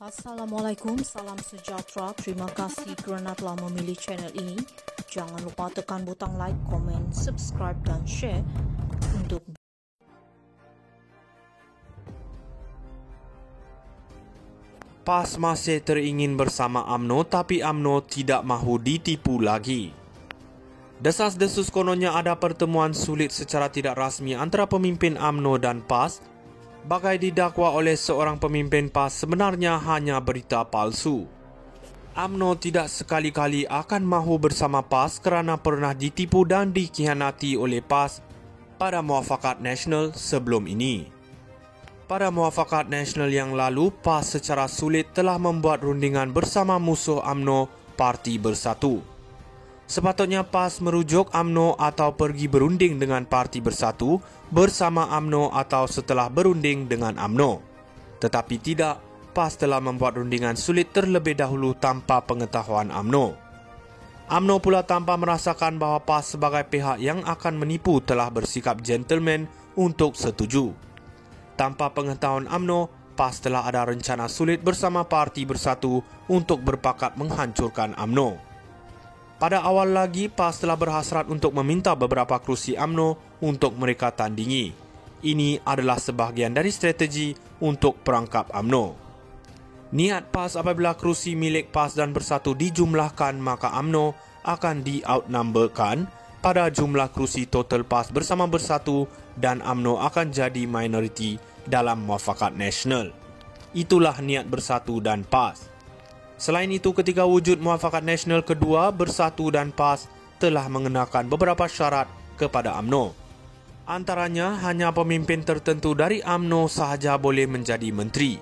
Assalamualaikum, salam sejahtera. Terima kasih kerana telah memilih channel ini. Jangan lupa tekan butang like, komen, subscribe dan share untuk PAS masih teringin bersama UMNO tapi UMNO tidak mahu ditipu lagi. Desas-desus kononnya ada pertemuan sulit secara tidak rasmi antara pemimpin UMNO dan PAS. Bagai didakwa oleh seorang pemimpin PAS sebenarnya hanya berita palsu. UMNO tidak sekali-kali akan mahu bersama PAS kerana pernah ditipu dan dikhianati oleh PAS pada Muafakat Nasional sebelum ini. Pada Muafakat Nasional yang lalu, PAS secara sulit telah membuat rundingan bersama musuh UMNO, Parti Bersatu. Sepatutnya PAS merujuk UMNO atau pergi berunding dengan Parti Bersatu bersama UMNO atau setelah berunding dengan UMNO. Tetapi tidak, PAS telah membuat rundingan sulit terlebih dahulu tanpa pengetahuan UMNO. UMNO pula tanpa merasakan bahawa PAS sebagai pihak yang akan menipu telah bersikap gentleman untuk setuju. Tanpa pengetahuan UMNO, PAS telah ada rencana sulit bersama Parti Bersatu untuk berpakat menghancurkan UMNO. Pada awal lagi, PAS telah berhasrat untuk meminta beberapa kerusi UMNO untuk mereka tandingi. Ini adalah sebahagian dari strategi untuk perangkap UMNO. Niat PAS apabila kerusi milik PAS dan Bersatu dijumlahkan, maka UMNO akan di-outnumberkan pada jumlah kerusi total PAS bersama Bersatu dan UMNO akan jadi minoriti dalam Muafakat Nasional. Itulah niat Bersatu dan PAS. Selain itu, ketika wujud Muafakat Nasional kedua, Bersatu dan PAS telah mengenakan beberapa syarat kepada UMNO. Antaranya, hanya pemimpin tertentu dari UMNO sahaja boleh menjadi menteri.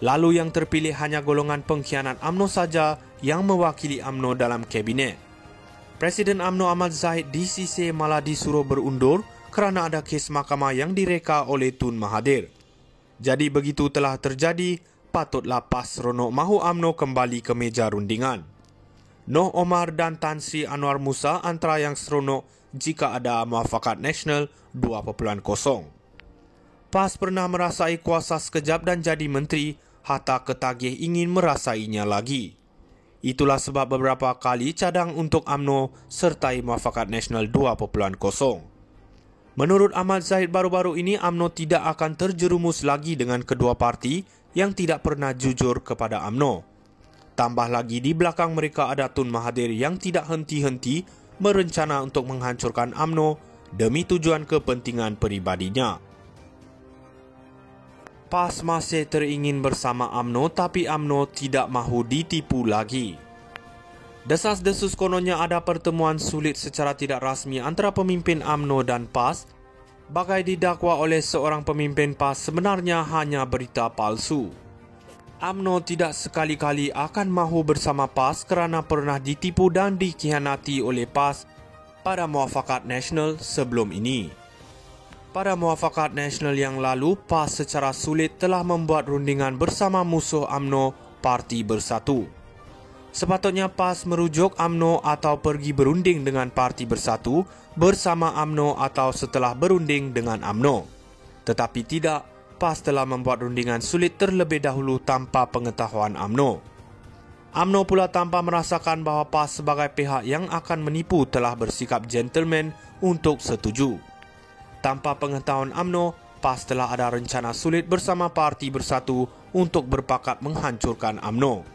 Lalu yang terpilih hanya golongan pengkhianat UMNO saja yang mewakili UMNO dalam kabinet. Presiden UMNO Ahmad Zahid DCC malah disuruh berundur kerana ada kes mahkamah yang direka oleh Tun Mahathir. Jadi begitu telah terjadi, patutlah PAS seronok mahu UMNO kembali ke meja rundingan. Noh Omar dan Tan Sri Anwar Musa antara yang seronok jika ada Muafakat Nasional 2.0. PAS pernah merasai kuasa sekejap dan jadi menteri, hatta ketagih ingin merasainya lagi. Itulah sebab beberapa kali cadang untuk UMNO sertai Muafakat Nasional 2.0. Menurut Ahmad Zahid, baru-baru ini UMNO tidak akan terjerumus lagi dengan kedua parti yang tidak pernah jujur kepada UMNO. Tambah lagi di belakang mereka ada Tun Mahathir yang tidak henti-henti merencana untuk menghancurkan UMNO demi tujuan kepentingan peribadinya. PAS masih teringin bersama UMNO tapi UMNO tidak mahu ditipu lagi. Desas-desus kononnya ada pertemuan sulit secara tidak rasmi antara pemimpin UMNO dan PAS. Bagai didakwa oleh seorang pemimpin PAS sebenarnya hanya berita palsu. UMNO tidak sekali-kali akan mahu bersama PAS kerana pernah ditipu dan dikhianati oleh PAS pada Muafakat Nasional sebelum ini. Pada Muafakat Nasional yang lalu, PAS secara sulit telah membuat rundingan bersama musuh UMNO, Parti Bersatu. Sepatutnya PAS merujuk UMNO atau pergi berunding dengan Parti Bersatu bersama UMNO atau setelah berunding dengan UMNO. Tetapi tidak, PAS telah membuat rundingan sulit terlebih dahulu tanpa pengetahuan UMNO. UMNO pula tanpa merasakan bahawa PAS sebagai pihak yang akan menipu telah bersikap gentleman untuk setuju. Tanpa pengetahuan UMNO, PAS telah ada rencana sulit bersama Parti Bersatu untuk berpakat menghancurkan UMNO.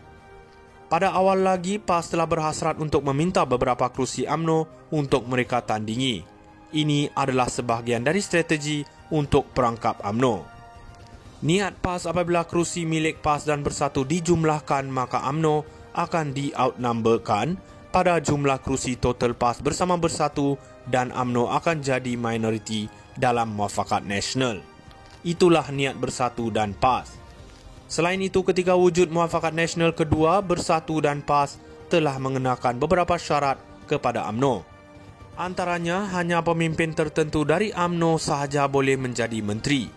Pada awal lagi, PAS telah berhasrat untuk meminta beberapa kerusi UMNO untuk mereka tandingi. Ini adalah sebahagian dari strategi untuk perangkap UMNO. Niat PAS apabila kerusi milik PAS dan Bersatu dijumlahkan, maka UMNO akan di-outnumberkan pada jumlah kerusi total PAS bersama Bersatu dan UMNO akan jadi minoriti dalam Muafakat Nasional. Itulah niat Bersatu dan PAS. Selain itu, ketika wujud Muafakat Nasional kedua, Bersatu dan PAS telah mengenakan beberapa syarat kepada UMNO. Antaranya, hanya pemimpin tertentu dari UMNO sahaja boleh menjadi menteri.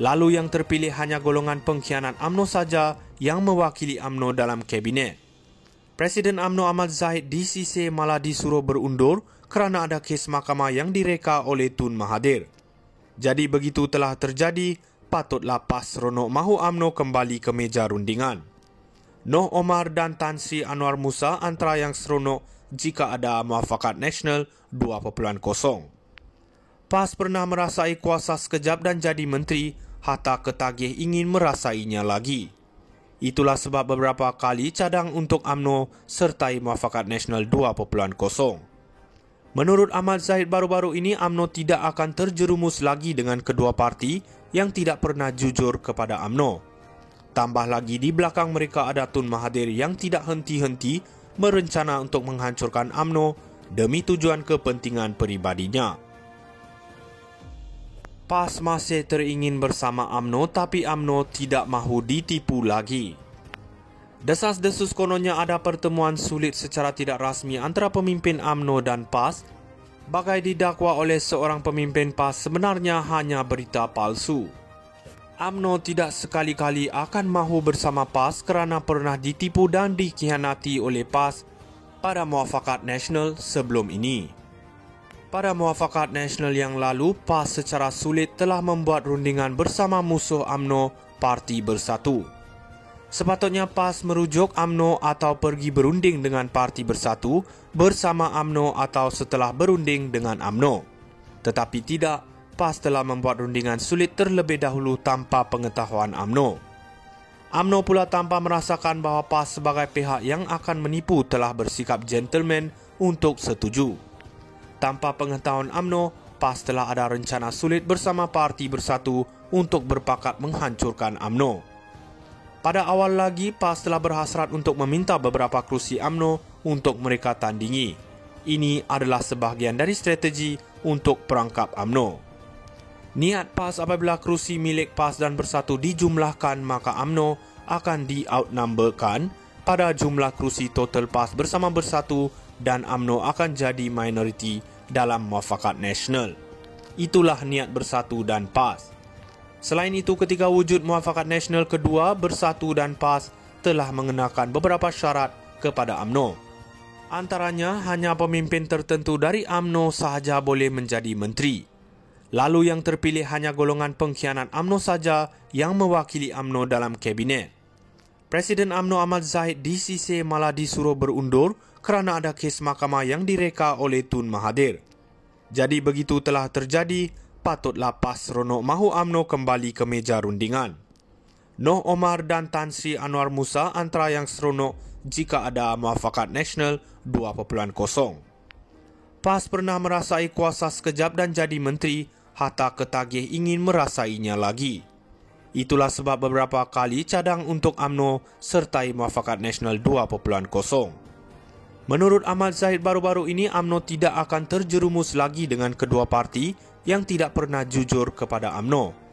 Lalu yang terpilih hanya golongan pengkhianat UMNO saja yang mewakili UMNO dalam kabinet. Presiden UMNO Ahmad Zahid DCC malah disuruh berundur kerana ada kes mahkamah yang direka oleh Tun Mahathir. Jadi begitu telah terjadi, patutlah PAS seronok mahu UMNO kembali ke meja rundingan. Noh Omar dan Tan Sri Anwar Musa antara yang seronok jika ada muafakat nasional 2.0. PAS pernah merasai kuasa sekejap dan jadi menteri, hatta ketagih ingin merasainya lagi. Itulah sebab beberapa kali cadang untuk UMNO sertai muafakat nasional 2.0. Menurut Ahmad Zahid, baru-baru ini UMNO tidak akan terjerumus lagi dengan kedua parti yang tidak pernah jujur kepada UMNO. Tambah lagi di belakang mereka ada Tun Mahathir yang tidak henti-henti merencana untuk menghancurkan UMNO demi tujuan kepentingan peribadinya. PAS masih teringin bersama UMNO tapi UMNO tidak mahu ditipu lagi. Desas-desus kononnya ada pertemuan sulit secara tidak rasmi antara pemimpin UMNO dan PAS, bagai didakwa oleh seorang pemimpin PAS sebenarnya hanya berita palsu. UMNO tidak sekali-kali akan mahu bersama PAS kerana pernah ditipu dan dikhianati oleh PAS pada muafakat nasional sebelum ini. Pada muafakat nasional yang lalu, PAS secara sulit telah membuat rundingan bersama musuh UMNO, Parti Bersatu. Sepatutnya PAS merujuk UMNO atau pergi berunding dengan Parti Bersatu bersama UMNO atau setelah berunding dengan UMNO. Tetapi tidak, PAS telah membuat rundingan sulit terlebih dahulu tanpa pengetahuan UMNO. UMNO pula tanpa merasakan bahawa PAS sebagai pihak yang akan menipu telah bersikap gentleman untuk setuju. Tanpa pengetahuan UMNO, PAS telah ada rencana sulit bersama Parti Bersatu untuk berpakat menghancurkan UMNO. Pada awal lagi, PAS telah berhasrat untuk meminta beberapa kerusi UMNO untuk mereka tandingi. Ini adalah sebahagian dari strategi untuk perangkap UMNO. Niat PAS apabila kerusi milik PAS dan Bersatu dijumlahkan, maka UMNO akan di-outnumberkan pada jumlah kerusi total PAS bersama Bersatu dan UMNO akan jadi minoriti dalam muafakat nasional. Itulah niat Bersatu dan PAS. Selain itu, ketika wujud muafakat nasional kedua, Bersatu dan PAS telah mengenakan beberapa syarat kepada UMNO. Antaranya, hanya pemimpin tertentu dari UMNO sahaja boleh menjadi menteri. Lalu yang terpilih hanya golongan pengkhianat UMNO saja yang mewakili UMNO dalam kabinet. Presiden UMNO Ahmad Zahid DCC malah disuruh berundur kerana ada kes mahkamah yang direka oleh Tun Mahathir. Jadi begitu telah terjadi, patutlah PAS seronok mahu UMNO kembali ke meja rundingan. Noh Omar dan Tan Sri Anwar Musa antara yang seronok jika ada muafakat nasional 2.0. PAS pernah merasai kuasa sekejap dan jadi menteri, hatta ketagih ingin merasainya lagi. Itulah sebab beberapa kali cadang untuk UMNO sertai muafakat nasional 2.0. Menurut Ahmad Zahid, baru-baru ini UMNO tidak akan terjerumus lagi dengan kedua parti yang tidak pernah jujur kepada UMNO.